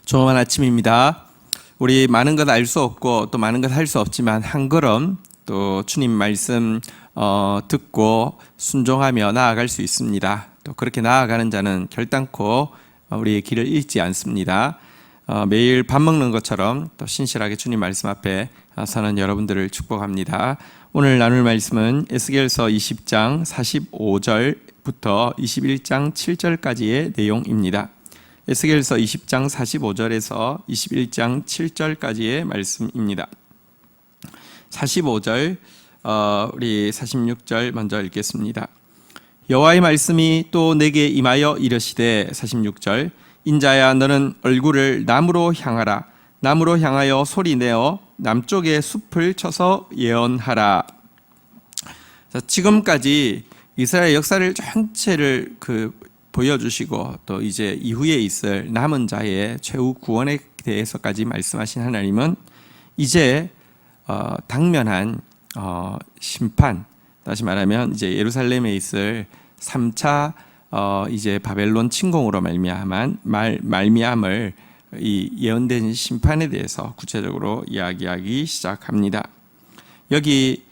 좋은 아침입니다. 우리 많은 것 알 수 없고 또 많은 것 할 수 없지만 한 걸음 또 주님 말씀 듣고 순종하며 나아갈 수 있습니다. 또 그렇게 나아가는 자는 결단코 우리의 길을 잃지 않습니다. 매일 밥 먹는 것처럼 또 신실하게 주님 말씀 앞에 서는 여러분들을 축복합니다. 오늘 나눌 말씀은 에스겔서 20장 45절부터 21장 7절까지의 내용입니다. 에스겔서 20장 45절에서 21장 7절까지의 말씀입니다. 45절, 우리 46절 먼저 읽겠습니다. 여호와의 말씀이 또 내게 임하여 이르시되 46절 인자야 너는 얼굴을 남으로 향하라. 남으로 향하여 소리내어 남쪽의 숲을 쳐서 예언하라. 지금까지 이스라엘 역사를 전체를 보여주시고 또 이제 이후에 있을 남은 자의 최후 구원에 대해서까지 말씀하신 하나님은 이제 당면한 심판, 다시 말하면 이제 예루살렘에 있을 3차 이제 바벨론 침공으로 말미암을 이 예언된 심판에 대해서 구체적으로 이야기하기 시작합니다. 여기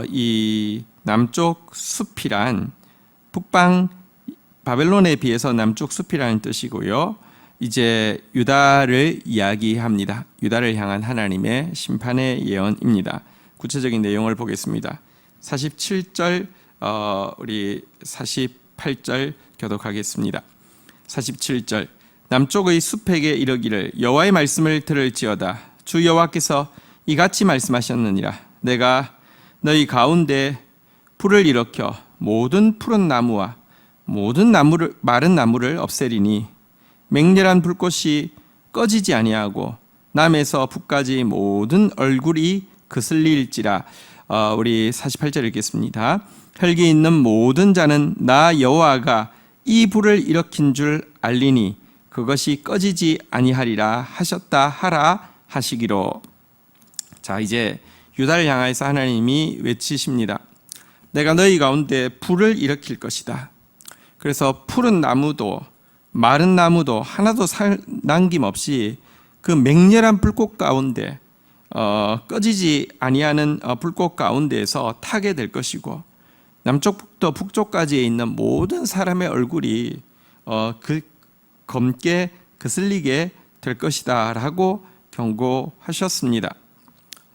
이 남쪽 숲이란 북방 바벨론에 비해서 남쪽 숲이라는 뜻이고요. 이제 유다를 이야기합니다. 유다를 향한 하나님의 심판의 예언입니다. 구체적인 내용을 보겠습니다. 47절, 우리 48절 교독하겠습니다. 47절 남쪽의 숲에게 이르기를 여호와의 말씀을 들을지어다. 주 여호와께서 이같이 말씀하셨느니라. 내가 너희 가운데 불을 일으켜 모든 푸른 나무와 모든 마른 나무를 없애리니 맹렬한 불꽃이 꺼지지 아니하고 남에서 북까지 모든 얼굴이 그슬릴지라. 우리 48절 읽겠습니다. 혈기 있는 모든 자는 나 여호와가 이 불을 일으킨 줄 알리니 그것이 꺼지지 아니하리라 하셨다 하라 하시기로. 자, 이제 유다를 향하여서 하나님이 외치십니다. 내가 너희 가운데 불을 일으킬 것이다. 그래서 푸른 나무도 마른 나무도 하나도 남김없이 그 맹렬한 불꽃 가운데 꺼지지 아니하는 불꽃 가운데에서 타게 될 것이고 남쪽부터 북쪽까지에 있는 모든 사람의 얼굴이 검게 그슬리게 될 것이다 라고 경고하셨습니다.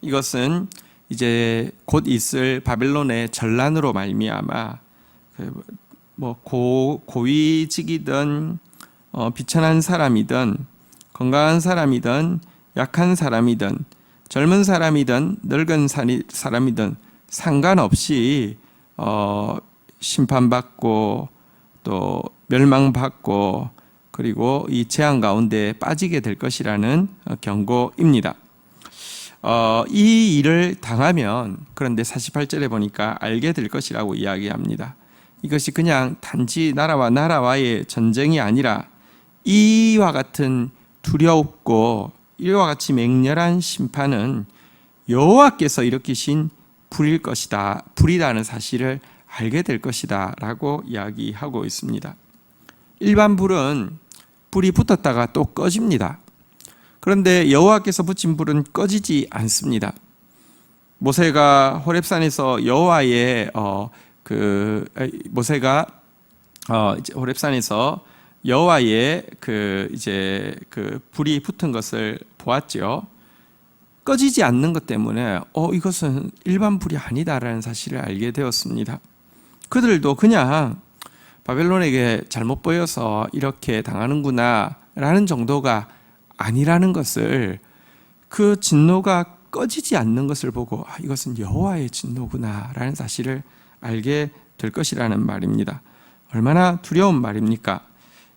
이것은 이제 곧 있을 바벨론의 전란으로 말미암아 고위직이든 비천한 사람이든 건강한 사람이든 약한 사람이든 젊은 사람이든 늙은 사람이든 상관없이 심판받고 또 멸망받고 그리고 이 재앙 가운데 빠지게 될 것이라는 경고입니다. 이 일을 당하면 그런데 48절에 보니까 알게 될 것이라고 이야기합니다. 이것이 그냥 단지 나라와 나라와의 전쟁이 아니라 이와 같은 두렵고 이와 같이 맹렬한 심판은 여호와께서 일으키신 불일 것이다. 불이라는 사실을 알게 될 것이다 라고 이야기하고 있습니다. 일반 불은 불이 붙었다가 또 꺼집니다. 그런데 여호와께서 붙인 불은 꺼지지 않습니다. 모세가 호렙산에서 여호와의 모세가 호렙산에서 여호와의 불이 붙은 것을 보았죠. 꺼지지 않는 것 때문에 이것은 일반 불이 아니다라는 사실을 알게 되었습니다. 그들도 그냥 바벨론에게 잘못 보여서 이렇게 당하는구나라는 정도가 아니라는 것을, 그 진노가 꺼지지 않는 것을 보고 이것은 여호와의 진노구나라는 사실을 알게 될 것이라는 말입니다. 얼마나 두려운 말입니까?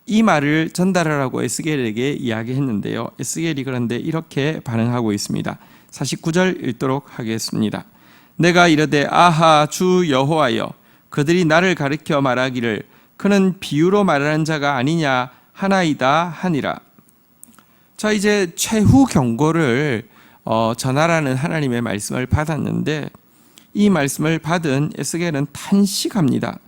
이 말을 전달하라고 에스겔에게 이야기했는데요. 에스겔이 그런데 이렇게 반응하고 있습니다. 49절 읽도록 하겠습니다. 내가 이르되 아하 주 여호와여 그들이 나를 가리켜 말하기를 그는 비유로 말하는 자가 아니냐 하나이다 하니라. 자, 이제 최후 경고를 전하라는 하나님의 말씀을 받았는데 이 말씀을 받은 에스겔은 탄식합니다.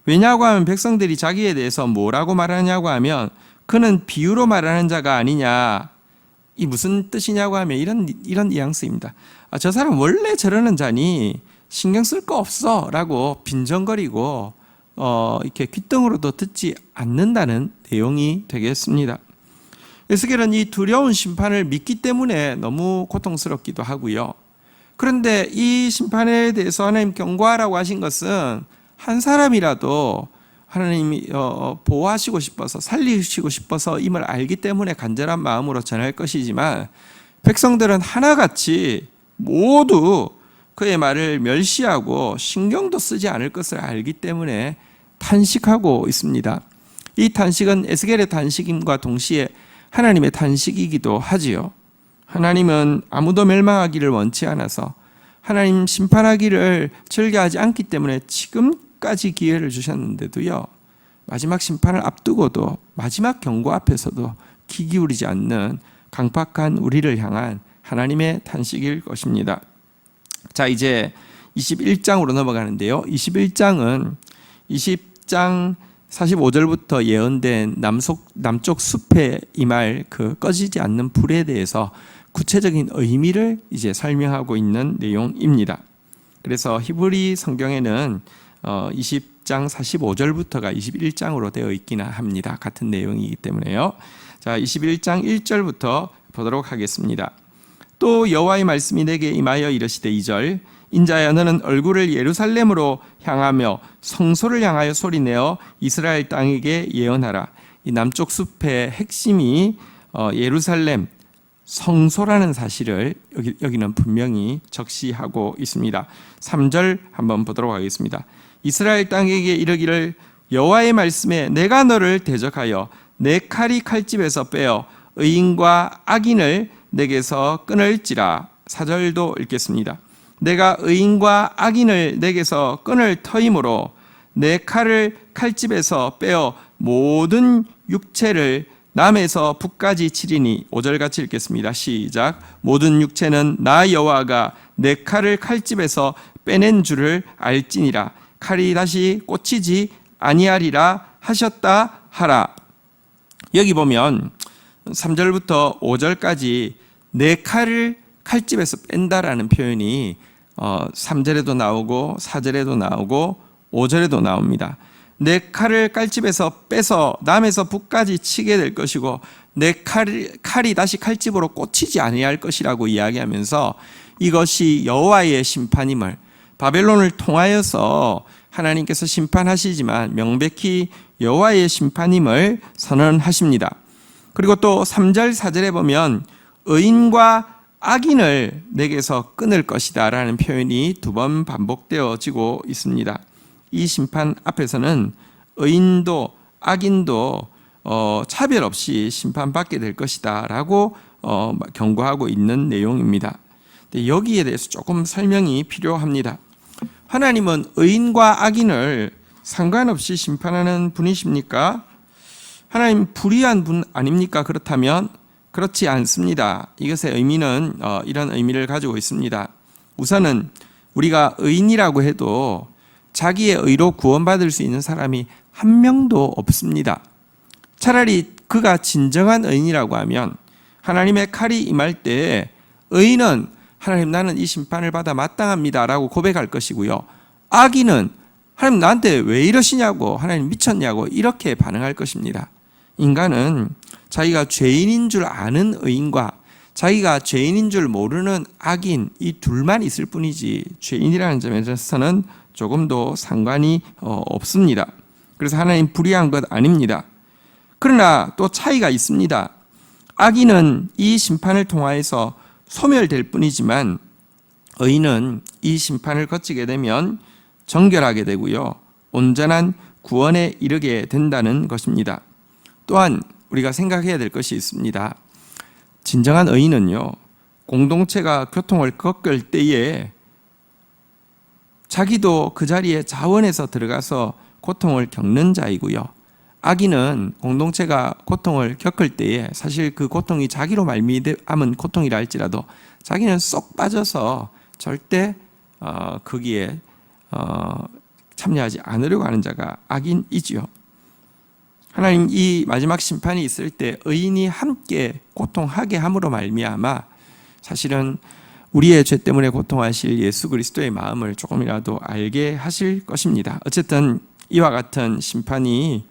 왜냐고 하면 백성들이 자기에 대해서 뭐라고 말하냐고 하면 그는 비유로 말하는 자가 아니냐. 이 무슨 뜻이냐고 하면 이런 뉘앙스입니다. 저 사람 원래 저러는 자니 신경 쓸 거 없어 라고 빈정거리고 이렇게 귓등으로도 듣지 않는다는 내용이 되겠습니다. 에스겔은 이 두려운 심판을 믿기 때문에 너무 고통스럽기도 하고요. 그런데 이 심판에 대해서 하나님 경고하라고 하신 것은 한 사람이라도 하나님이 보호하시고 싶어서 살리시고 싶어서 임을 알기 때문에 간절한 마음으로 전할 것이지만 백성들은 하나같이 모두 그의 말을 멸시하고 신경도 쓰지 않을 것을 알기 때문에 탄식하고 있습니다. 이 탄식은 에스겔의 탄식임과 동시에 하나님의 탄식이기도 하지요. 하나님은 아무도 멸망하기를 원치 않아서 하나님 심판하기를 즐겨하지 않기 때문에 지금까지 기회를 주셨는데도요, 마지막 심판을 앞두고도 마지막 경고 앞에서도 귀 기울이지 않는 강팍한 우리를 향한 하나님의 탄식일 것입니다. 자, 이제 21장으로 넘어가는데요. 21장은 20장 45절부터 예언된 남쪽 숲에 임할 그 꺼지지 않는 불에 대해서 구체적인 의미를 이제 설명하고 있는 내용입니다. 그래서 히브리 성경에는 20장 45절부터가 21장으로 되어 있기는 합니다. 같은 내용이기 때문에요. 자, 21장 1절부터 보도록 하겠습니다. 또 여호와의 말씀이 내게 임하여 이르시되 2절 인자야 너는 얼굴을 예루살렘으로 향하며 성소를 향하여 소리내어 이스라엘 땅에게 예언하라. 이 남쪽 숲의 핵심이 예루살렘 성소라는 사실을 여기는 분명히 적시하고 있습니다. 3절 한번 보도록 하겠습니다. 이스라엘 땅에게 이르기를 여호와의 말씀에 내가 너를 대적하여 내 칼이 칼집에서 빼어 의인과 악인을 내게서 끊을지라. 4절도 읽겠습니다. 내가 의인과 악인을 내게서 끊을 터이므로 내 칼을 칼집에서 빼어 모든 육체를 남에서 북까지 치리니. 5절 같이 읽겠습니다. 시작. 모든 육체는 나 여호와가 내 칼을 칼집에서 빼낸 줄을 알지니라. 칼이 다시 꽂히지 아니하리라 하셨다 하라. 여기 보면 3절부터 5절까지 내 칼을 칼집에서 뺀다라는 표현이 3절에도 나오고 4절에도 나오고 5절에도 나옵니다. 내 칼을 칼집에서 빼서 남에서 북까지 치게 될 것이고 내 칼이 다시 칼집으로 꽂히지 아니할 것이라고 이야기하면서 이것이 여호와의 심판임을, 바벨론을 통하여서 하나님께서 심판하시지만 명백히 여호와의 심판임을 선언하십니다. 그리고 또 3절 4절에 보면 의인과 악인을 내게서 끊을 것이다 라는 표현이 2번 반복되어지고 있습니다. 이 심판 앞에서는 의인도 악인도 차별 없이 심판받게 될 것이다 라고 경고하고 있는 내용입니다. 여기에 대해서 조금 설명이 필요합니다. 하나님은 의인과 악인을 상관없이 심판하는 분이십니까? 하나님 불의한 분 아닙니까? 그렇다면 그렇지 않습니다. 이것의 의미는 이런 의미를 가지고 있습니다. 우선은 우리가 의인이라고 해도 자기의 의로 구원받을 수 있는 사람이 한 명도 없습니다. 차라리 그가 진정한 의인이라고 하면 하나님의 칼이 임할 때 의인은 하나님 나는 이 심판을 받아 마땅합니다 라고 고백할 것이고요. 악인은 하나님 나한테 왜 이러시냐고, 하나님 미쳤냐고 이렇게 반응할 것입니다. 인간은 자기가 죄인인 줄 아는 의인과 자기가 죄인인 줄 모르는 악인, 이 둘만 있을 뿐이지 죄인이라는 점에서는 조금도 상관이 없습니다. 그래서 하나님 불의한 것 아닙니다. 그러나 또 차이가 있습니다. 악인은 이 심판을 통하여서 소멸될 뿐이지만 의인은 이 심판을 거치게 되면 정결하게 되고요, 온전한 구원에 이르게 된다는 것입니다. 또한 우리가 생각해야 될 것이 있습니다. 진정한 의인은요, 공동체가 교통을 겪을 때에 자기도 그 자리에 자원해서 들어가서 고통을 겪는 자이고요, 악인은 공동체가 고통을 겪을 때에 사실 그 고통이 자기로 말미암은 고통이라 할지라도 자기는 쏙 빠져서 절대 거기에 참여하지 않으려고 하는 자가 악인이지요. 하나님 이 마지막 심판이 있을 때 의인이 함께 고통하게 함으로 말미암아 사실은 우리의 죄 때문에 고통하실 예수 그리스도의 마음을 조금이라도 알게 하실 것입니다. 어쨌든 이와 같은 심판이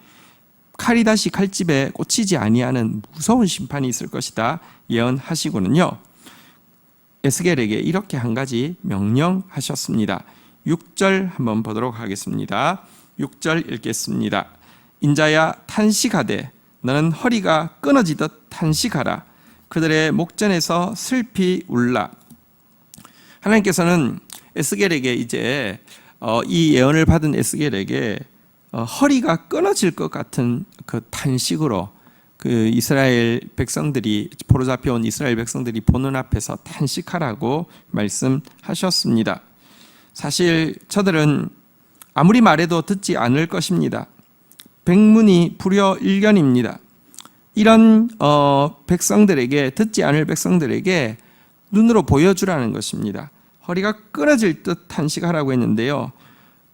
칼이 다시 칼집에 꽂히지 아니하는 무서운 심판이 있을 것이다 예언하시고는요, 에스겔에게 이렇게 한 가지 명령하셨습니다. 6절 한번 보도록 하겠습니다. 6절 읽겠습니다. 인자야 탄식하되 너는 허리가 끊어지듯 탄식하라. 그들의 목전에서 슬피 울라. 하나님께서는 에스겔에게 이제 이 예언을 받은 에스겔에게 허리가 끊어질 것 같은 그 탄식으로 그 이스라엘 백성들이 포로 잡혀온 이스라엘 백성들이 보는 앞에서 탄식하라고 말씀하셨습니다. 사실 저들은 아무리 말해도 듣지 않을 것입니다. 백문이 불여일견입니다. 이런 백성들에게, 듣지 않을 백성들에게 눈으로 보여주라는 것입니다. 허리가 끊어질 듯 탄식하라고 했는데요,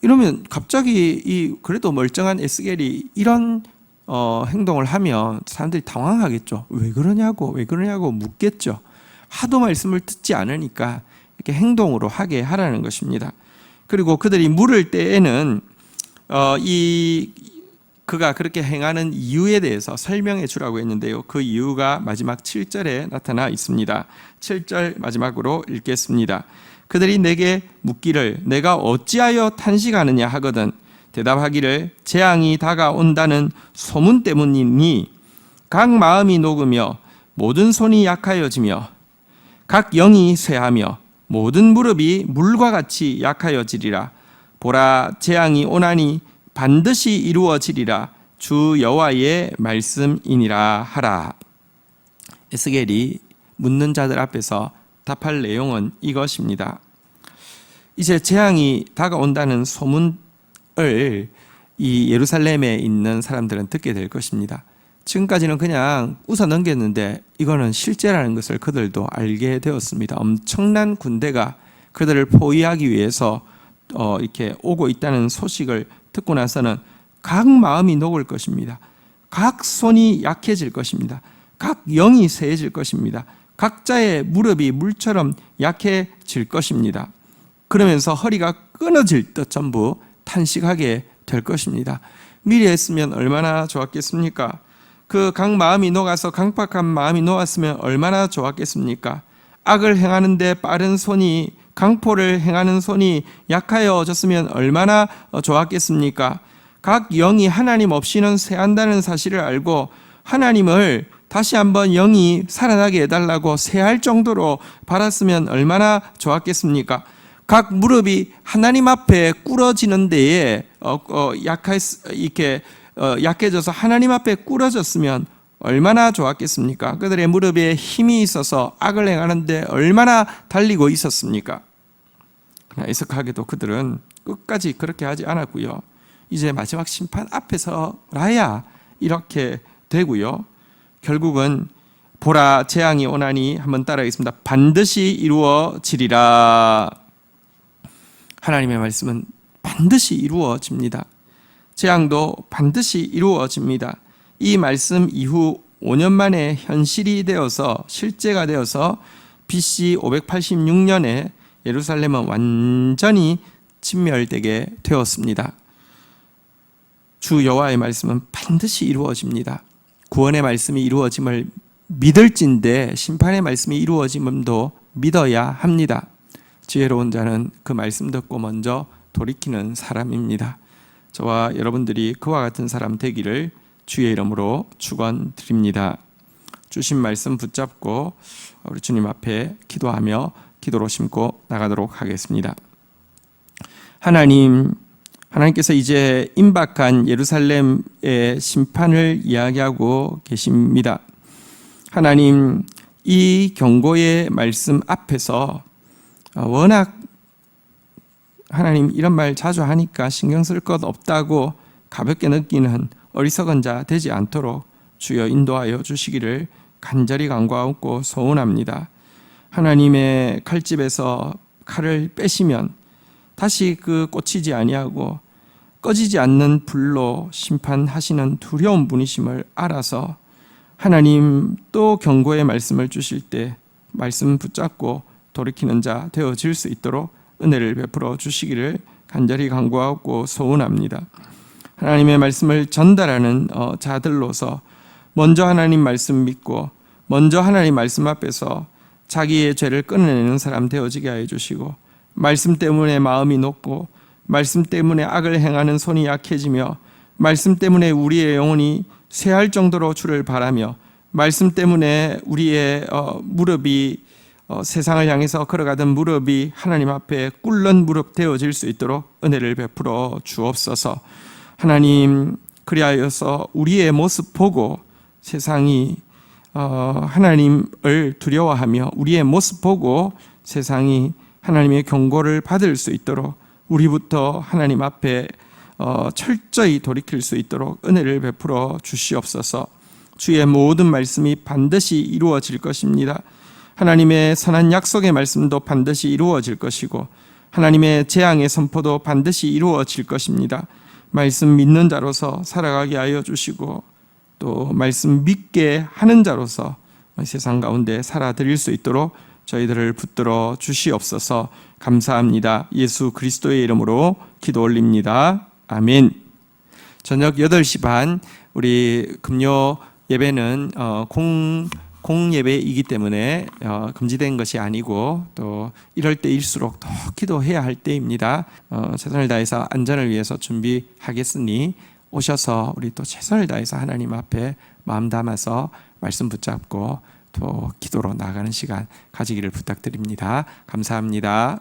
이러면 갑자기 그래도 멀쩡한 에스겔이 이런 행동을 하면 사람들이 당황하겠죠. 왜 그러냐고 묻겠죠. 하도 말씀을 듣지 않으니까 이렇게 행동으로 하게 하라는 것입니다. 그리고 그들이 물을 때에는 그가 그렇게 행하는 이유에 대해서 설명해 주라고 했는데요, 그 이유가 마지막 7절에 나타나 있습니다. 7절 마지막으로 읽겠습니다. 그들이 내게 묻기를 내가 어찌하여 탄식하느냐 하거든 대답하기를 재앙이 다가온다는 소문 때문이니 각 마음이 녹으며 모든 손이 약하여지며 각 영이 쇠하며 모든 무릎이 물과 같이 약하여지리라. 보라, 재앙이 오나니 반드시 이루어지리라. 주 여호와의 말씀이니라 하라. 에스겔이 묻는 자들 앞에서 답할 내용은 이것입니다. 이제 재앙이 다가온다는 소문을 이 예루살렘에 있는 사람들은 듣게 될 것입니다. 지금까지는 그냥 웃어 넘겼는데 이거는 실제라는 것을 그들도 알게 되었습니다. 엄청난 군대가 그들을 포위하기 위해서 이렇게 오고 있다는 소식을 듣고 나서는 각 마음이 녹을 것입니다. 각 손이 약해질 것입니다. 각 영이 쇠해질 것입니다. 각자의 무릎이 물처럼 약해질 것입니다. 그러면서 허리가 끊어질 듯 전부 탄식하게 될 것입니다. 미리 했으면 얼마나 좋았겠습니까? 그 각 마음이 녹아서 강팍한 마음이 녹았으면 얼마나 좋았겠습니까? 악을 행하는데 빠른 손이, 강포를 행하는 손이 약하여졌으면 얼마나 좋았겠습니까? 각 영이 하나님 없이는 쇠한다는 사실을 알고 하나님을 다시 한번 영이 살아나게 해달라고 쇠할 정도로 바랐으면 얼마나 좋았겠습니까? 각 무릎이 하나님 앞에 꿇어지는 데에 약해져서 하나님 앞에 꿇어졌으면 얼마나 좋았겠습니까? 그들의 무릎에 힘이 있어서 악을 행하는데 얼마나 달리고 있었습니까? 그러나 애석하게도 그들은 끝까지 그렇게 하지 않았고요. 이제 마지막 심판 앞에서라야 이렇게 되고요. 결국은 보라, 재앙이 오나니, 한번 따라하겠습니다. 반드시 이루어지리라. 하나님의 말씀은 반드시 이루어집니다. 재앙도 반드시 이루어집니다. 이 말씀 이후 5년 만에 현실이 되어서, 실제가 되어서 BC 586년에 예루살렘은 완전히 진멸되게 되었습니다. 주 여호와의 말씀은 반드시 이루어집니다. 구원의 말씀이 이루어짐을 믿을진데 심판의 말씀이 이루어짐도 믿어야 합니다. 지혜로운 자는 그 말씀 듣고 먼저 돌이키는 사람입니다. 저와 여러분들이 그와 같은 사람 되기를 주의 이름으로 축원드립니다. 주신 말씀 붙잡고 우리 주님 앞에 기도하며 기도로 심고 나가도록 하겠습니다. 하나님께서 이제 임박한 예루살렘의 심판을 이야기하고 계십니다. 하나님, 이 경고의 말씀 앞에서 워낙 하나님 이런 말 자주 하니까 신경 쓸 것 없다고 가볍게 느끼는 어리석은 자 되지 않도록 주여 인도하여 주시기를 간절히 간구하고 소원합니다. 하나님의 칼집에서 칼을 빼시면 다시 그 꽂히지 아니하고 꺼지지 않는 불로 심판하시는 두려운 분이심을 알아서 하나님 또 경고의 말씀을 주실 때 말씀 붙잡고 돌이키는 자 되어질 수 있도록 은혜를 베풀어 주시기를 간절히 간구하고 소원합니다. 하나님의 말씀을 전달하는 자들로서 먼저 하나님 말씀 믿고 먼저 하나님 말씀 앞에서 자기의 죄를 끊어내는 사람 되어지게 하여 주시고, 말씀 때문에 마음이 높고 말씀 때문에 악을 행하는 손이 약해지며 말씀 때문에 우리의 영혼이 쇠할 정도로 주를 바라며 말씀 때문에 우리의 무릎이 세상을 향해서 걸어가던 무릎이 하나님 앞에 꿇는 무릎 되어질 수 있도록 은혜를 베풀어 주옵소서. 하나님, 그리하여서 우리의 모습 보고 세상이 하나님을 두려워하며 우리의 모습 보고 세상이 하나님의 경고를 받을 수 있도록 우리부터 하나님 앞에 철저히 돌이킬 수 있도록 은혜를 베풀어 주시옵소서. 주의 모든 말씀이 반드시 이루어질 것입니다. 하나님의 선한 약속의 말씀도 반드시 이루어질 것이고 하나님의 재앙의 선포도 반드시 이루어질 것입니다. 말씀 믿는 자로서 살아가게 하여 주시고 또 말씀 믿게 하는 자로서 세상 가운데 살아드릴 수 있도록 저희들을 붙들어 주시옵소서. 감사합니다. 예수 그리스도의 이름으로 기도 올립니다. 아멘. 저녁 8시 반 우리 금요 예배는 공예배이기 때문에 금지된 것이 아니고 또 이럴 때일수록 더 기도해야 할 때입니다. 최선을 다해서 안전을 위해서 준비하겠으니 오셔서 우리 또 최선을 다해서 하나님 앞에 마음 담아서 말씀 붙잡고 또 기도로 나아가는 시간 가지기를 부탁드립니다. 감사합니다.